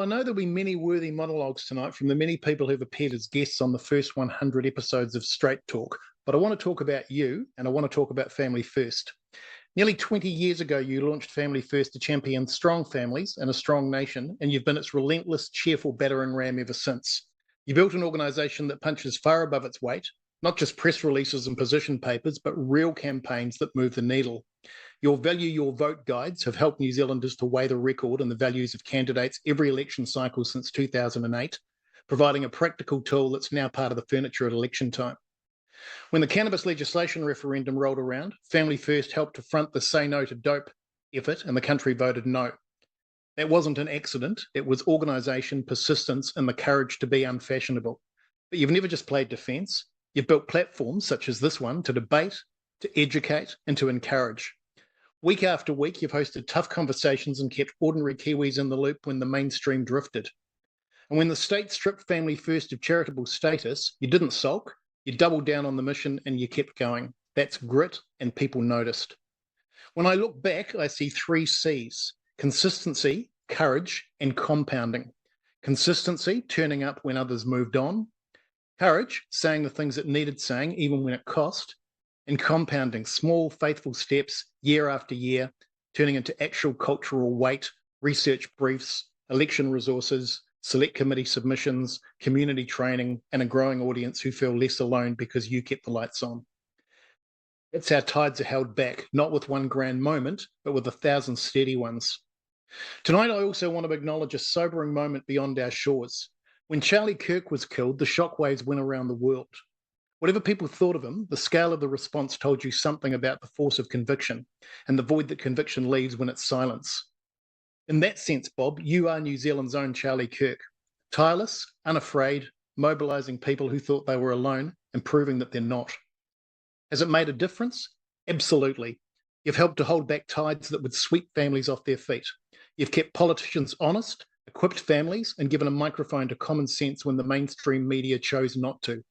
I know there'll be many worthy monologues tonight from the many people who've appeared as guests on the first 100 episodes of Straight Talk, but I want to talk about you and I want to talk about Family First. Nearly 20 years ago, you launched Family First to champion strong families and a strong nation, and you've been its relentless, cheerful battering ram ever since. You built an organisation that punches far above its weight, not just press releases and position papers, but real campaigns that move the needle. Your Value Your Vote guides have helped New Zealanders to weigh the record and the values of candidates every election cycle since 2008, providing a practical tool that's now part of the furniture at election time. When the cannabis legislation referendum rolled around, Family First helped to front the Say No to Dope effort, and the country voted no. That wasn't an accident. It was organisation, persistence, and the courage to be unfashionable. But you've never just played defence. You've built platforms such as this one to debate, to educate, and to encourage. Week after week, you've hosted tough conversations and kept ordinary Kiwis in the loop when the mainstream drifted. And when the state stripped Family First of charitable status, you didn't sulk, you doubled down on the mission and you kept going. That's grit, and people noticed. When I look back, I see 3 C's: consistency, courage, and compounding. Consistency, turning up when others moved on. Courage, saying the things that needed saying, even when it cost. And compounding, small, faithful steps, year after year, turning into actual cultural weight, research briefs, election resources, select committee submissions, community training, and a growing audience who feel less alone because you kept the lights on. That's how tides are held back, not with one grand moment, but with 1,000 steady ones. Tonight, I also want to acknowledge a sobering moment beyond our shores. When Charlie Kirk was killed, the shockwaves went around the world. Whatever people thought of him, the scale of the response told you something about the force of conviction and the void that conviction leaves when it's silence. In that sense, Bob, you are New Zealand's own Charlie Kirk. Tireless, unafraid, mobilising people who thought they were alone and proving that they're not. Has it made a difference? Absolutely. You've helped to hold back tides that would sweep families off their feet. You've kept politicians honest, equipped families, and given a microphone to common sense when the mainstream media chose not to.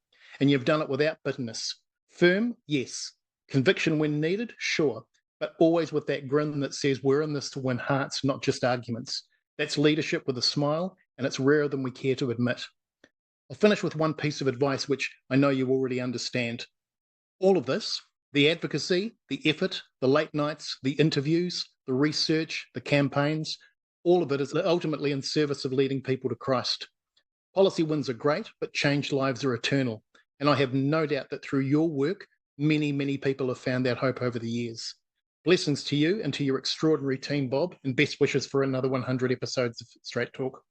And you've done it without bitterness. Firm, yes. Conviction when needed, sure. But always with that grin that says we're in this to win hearts, not just arguments. That's leadership with a smile, and it's rarer than we care to admit. I'll finish with one piece of advice which I know you already understand. All of this, the advocacy, the effort, the late nights, the interviews, the research, the campaigns, all of it is ultimately in service of leading people to Christ. Policy wins are great, but changed lives are eternal. And I have no doubt that through your work, many, many people have found that hope over the years. Blessings to you and to your extraordinary team, Bob, and best wishes for another 100 episodes of Straight Talk.